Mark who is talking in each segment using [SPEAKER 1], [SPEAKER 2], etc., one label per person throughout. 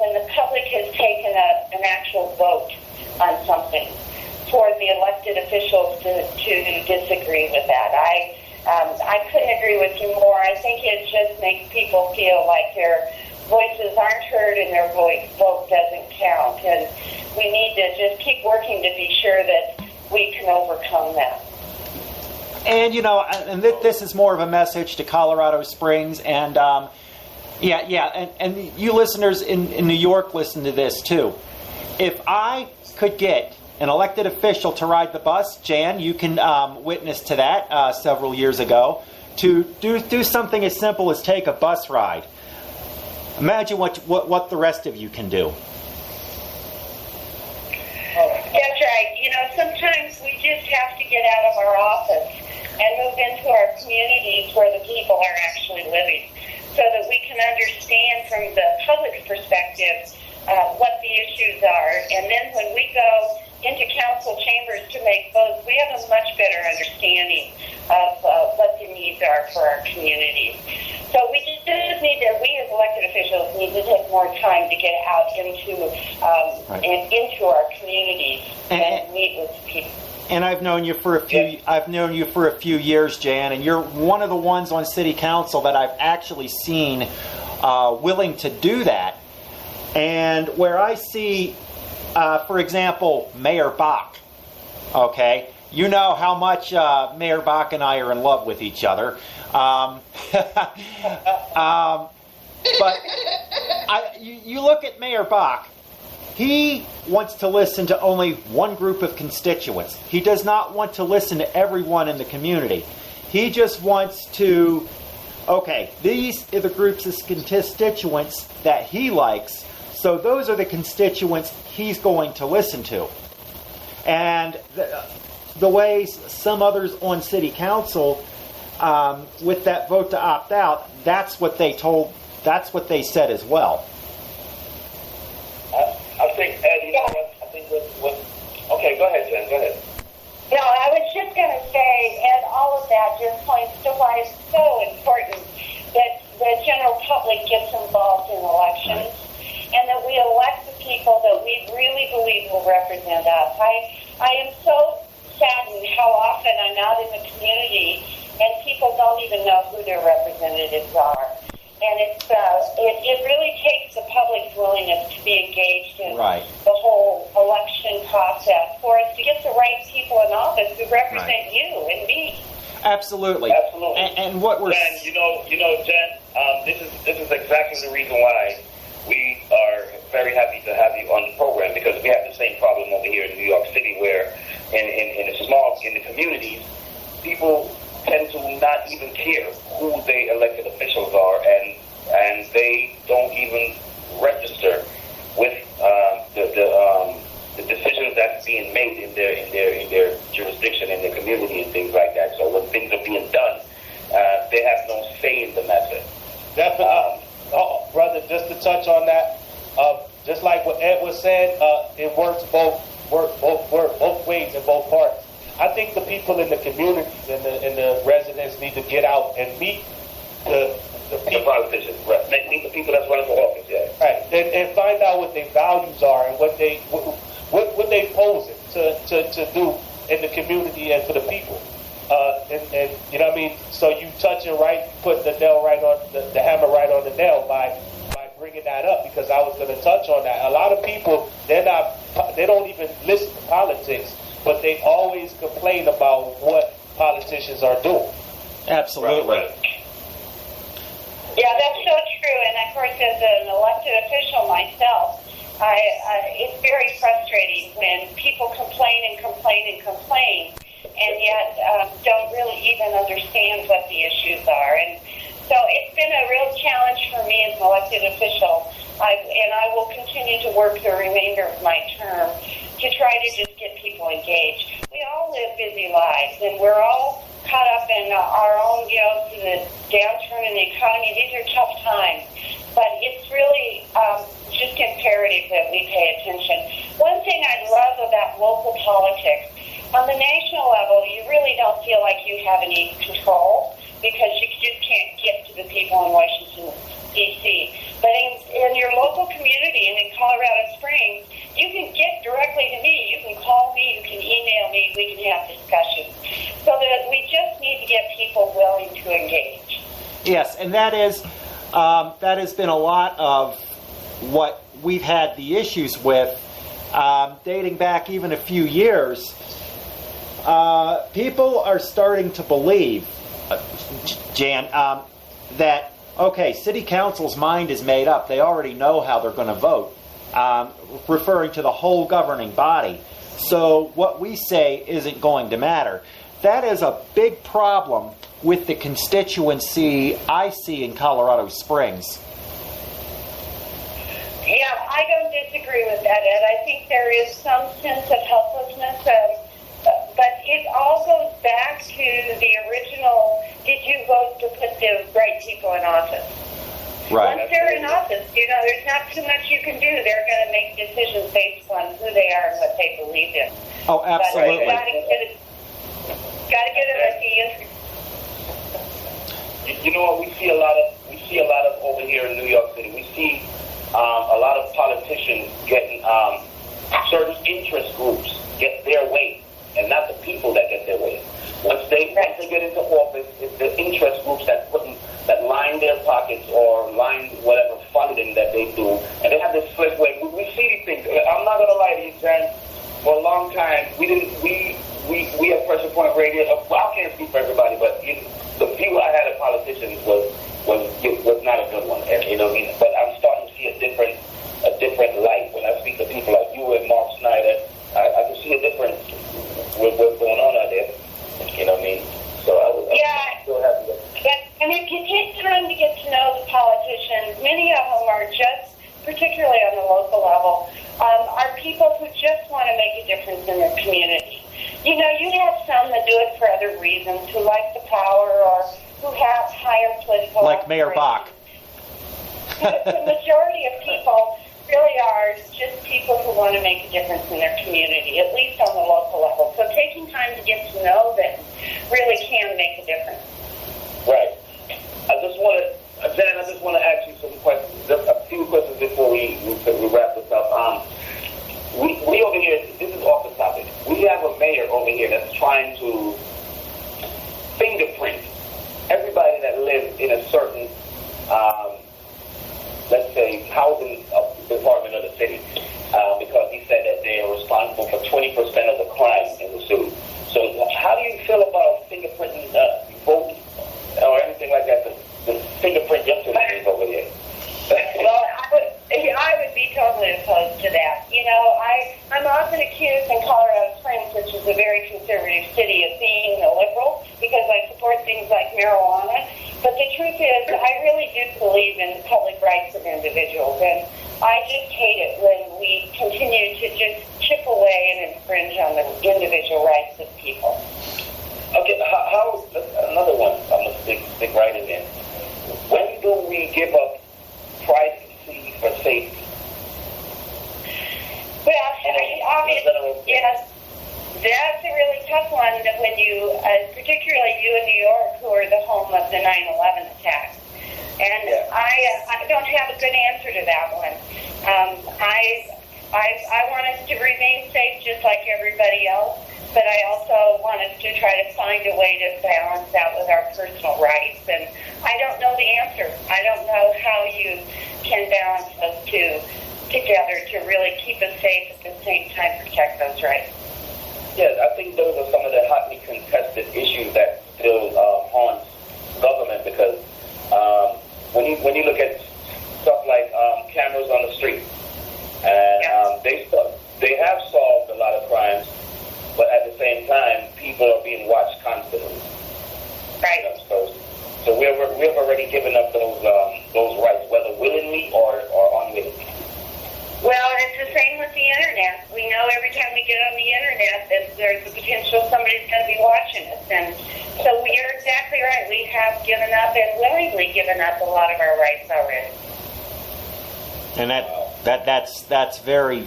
[SPEAKER 1] when the public has taken an actual vote on something for the elected officials to disagree with that. I couldn't agree with you more. I think it just makes people feel like their voices aren't heard and their vote doesn't count. And we need to just keep working to be sure that we can overcome that.
[SPEAKER 2] And, this is more of a message to Colorado Springs. And, and you listeners in New York listen to this, too. If I could get an elected official to ride the bus, Jan, you can witness to that several years ago, to do something as simple as take a bus ride. Imagine what the rest of you can do.
[SPEAKER 1] That's right. Sometimes we just have to get out of our office and move into our communities where the people are actually living so that we can understand from the public's perspective what the issues are. And then when we go into council chambers to make votes, we have a much better understanding of what the needs are for our communities. So we just need to, we as elected officials need to take more time to get out into our communities and meet with people.
[SPEAKER 2] And I've known you for a few years, Jan, and you're one of the ones on City Council that I've actually seen willing to do that. And where I see, for example, Mayor Bach, okay? You know how much Mayor Bach and I are in love with each other. But you look at Mayor Bach, he wants to listen to only one group of constituents. He does not want to listen to everyone in the community. He just wants to, okay, these are the groups of constituents that he likes, so those are the constituents he's going to listen to. And the way some others on City Council, with that vote to opt out, that's what they said as well.
[SPEAKER 3] I think, Ed, you know what? I think what okay, go ahead, Jen, go ahead.
[SPEAKER 1] No, I was just going to say, and all of that just points to why it's so important that the general public gets involved in elections and that we elect the people that we really believe will represent us. I am so saddened how often I'm out in the community and people don't even know who their representatives are. And it really takes the public's willingness to be engaged in the whole election process for us to get the right people in office who represent you and me.
[SPEAKER 2] Absolutely. And what we're
[SPEAKER 3] Jen, Jen, this is exactly the reason why we are very happy to have you on the program, because we have the same problem over here in New York City, where in the communities, people tend to not even care who their elected officials are, and they don't even register with the decisions that's being made in their jurisdiction, in their community, and things like that. So when things are being done, they have no say in the matter.
[SPEAKER 4] Definitely, brother. Just to touch on that, just like what Ed was saying, it works both ways in both parts. I think the people in the communities and the residents need to get out and meet the people.
[SPEAKER 3] Politicians, right? Meet the people that's running for office, yeah.
[SPEAKER 4] Right, and find out what their values are and what they posing to do in the community and for the people. And you know what I mean. So you touch it right, put the nail right on the hammer right on the nail by bringing that up, because I was going to touch on that. A lot of people they don't even listen to politics, but they always complain about what politicians are doing.
[SPEAKER 2] Absolutely.
[SPEAKER 3] Right.
[SPEAKER 1] Yeah, that's so true. And of course, as an elected official myself, it's very frustrating when people complain and complain and complain, and yet don't really even understand what the issues are. And so it's been a real challenge for me as an elected official, and I will continue to work the remainder of my term to try to just get people engaged. We all live busy lives, and we're all caught up in our own, in the downturn in the economy. These are tough times, but it's really just imperative that we pay attention. One thing I love about local politics, on the national level, you really don't feel like you have any control because you just can't get to the people in Washington, D.C. But in your local community and in Colorado Springs, you can get directly to me. You can call me. You can email me. We can have discussions. So that we just need to get people willing to engage.
[SPEAKER 2] Yes, and that has been a lot of what we've had the issues with, dating back even a few years. People are starting to believe, Jan, that, okay, city council's mind is made up. They already know how they're going to vote, referring to the whole governing body. So what we say isn't going to matter. That is a big problem with the constituency I see in Colorado Springs.
[SPEAKER 1] Yeah, I don't disagree with that, Ed. I think there is some sense of helplessness, but it all goes back to the original, did you vote to put the right people in office?
[SPEAKER 2] Right.
[SPEAKER 1] Once they're in office, there's not too much you can do. They're going to make decisions based on who they are and what they believe in.
[SPEAKER 2] Oh, absolutely.
[SPEAKER 1] But got to get it at the end.
[SPEAKER 3] You know what? We see a lot of over here in New York City. We see a lot of politicians getting certain interest groups get their way, and not the people that get their way. Once they get into office, it's the interest groups that line their pockets or line whatever funding that they do, and they have this slick way. We see these things. I'm not gonna lie to you, Jen. For a long time, we at Pressure Point Radio. Well, I can't speak for everybody, but the view I had of politicians was not a good one, and you know what I mean. But I'm starting to see a different light when I speak to people like you and Mark Snyder. I can see a difference with what's going on out there. You know what I mean? So I'm so happy.
[SPEAKER 1] And if you take time to get to know the politicians, many of them are just, particularly on the local level, are people who just want to make a difference in their community. You know, you have some that do it for other reasons, who like the power or who have higher political
[SPEAKER 2] Like Mayor Bach.
[SPEAKER 1] The majority of people really are just people who want to make a difference in their community, at least on the local level. So taking time to get to know them really can make a difference.
[SPEAKER 3] Right. I just want to ask you some questions, just a few questions before we wrap this up. We over here, this is off the topic. We have a mayor over here that's trying to fingerprint everybody that lives in a certain, let's say, housing department of the city, because he said that they are responsible for 20% of the crime in the city. So how do you feel about fingerprinting votes or anything like that, the fingerprint your citizens over there?
[SPEAKER 1] Well, I would be totally opposed to that. You know, I'm often accused in Colorado Springs, which is a very conservative city, of being a liberal because I support things like marijuana. But the truth is, I really do believe in the public rights of individuals, and I just hate it when we continue to just chip away and infringe on the individual rights of people.
[SPEAKER 3] Okay, how another one, I'm going to stick right in there. When do we give up privacy for safety?
[SPEAKER 1] Well, obviously, yes, that's a really tough one that when you, particularly you in New York, who are the home of the 9/11 attacks. And I don't have a good answer to that one. I want us to remain safe just like everybody else, but I also want us to try to find a way to balance that with our personal rights. And I don't know the answer. I don't know how you can balance those two together to really keep us safe at the same time protect those rights.
[SPEAKER 3] Yes, I think those are some of the hotly contested issues that still haunts government, because when you look at stuff like cameras on the street, and they have solved a lot of crimes, but at the same time, people are being watched constantly.
[SPEAKER 1] Right.
[SPEAKER 3] You know, so we've already given up those rights, whether willingly or unwillingly.
[SPEAKER 1] Well, it's the same with the internet. We know every time we get on the internet that there's the potential somebody's going to be watching us. And so you're exactly right. We have given up and willingly given up a lot of our rights already.
[SPEAKER 2] And that's very,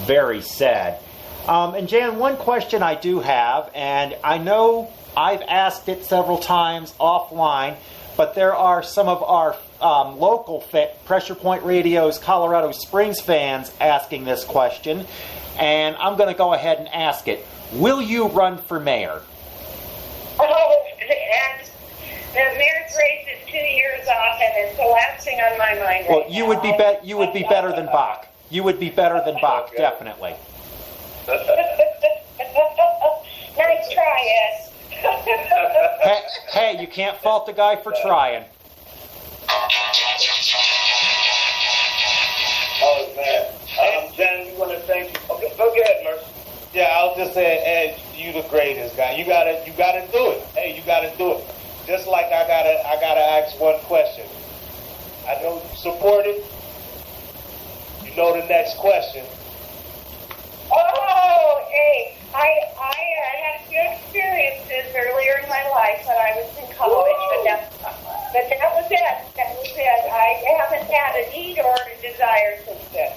[SPEAKER 2] very sad. And Jan, one question I do have, and I know I've asked it several times offline, but there are some of our local Pressure Point Radio's Colorado Springs fans asking this question, and I'm going to go ahead and ask it. Will you run for mayor?
[SPEAKER 1] Oh, and the mayor's race is 2 years off, and it's the last thing on my mind
[SPEAKER 2] Well,
[SPEAKER 1] right
[SPEAKER 2] you
[SPEAKER 1] now.
[SPEAKER 2] would be better than Bach. You would be better than Bach, definitely.
[SPEAKER 1] Nice try, Ed.
[SPEAKER 2] Hey, you can't fault the guy for trying.
[SPEAKER 3] Oh, man. Jen, you want to thank you? Okay, go ahead, Merce.
[SPEAKER 4] Yeah, I was just saying, Ed, you the greatest guy. You gotta do it. Hey, you gotta do it. Just like I gotta ask one question. I know you support it. You know the next question.
[SPEAKER 1] Oh, hey, I had a few experiences earlier in my life when I was in college, but that was it. That was it. I haven't had a need or a desire since then.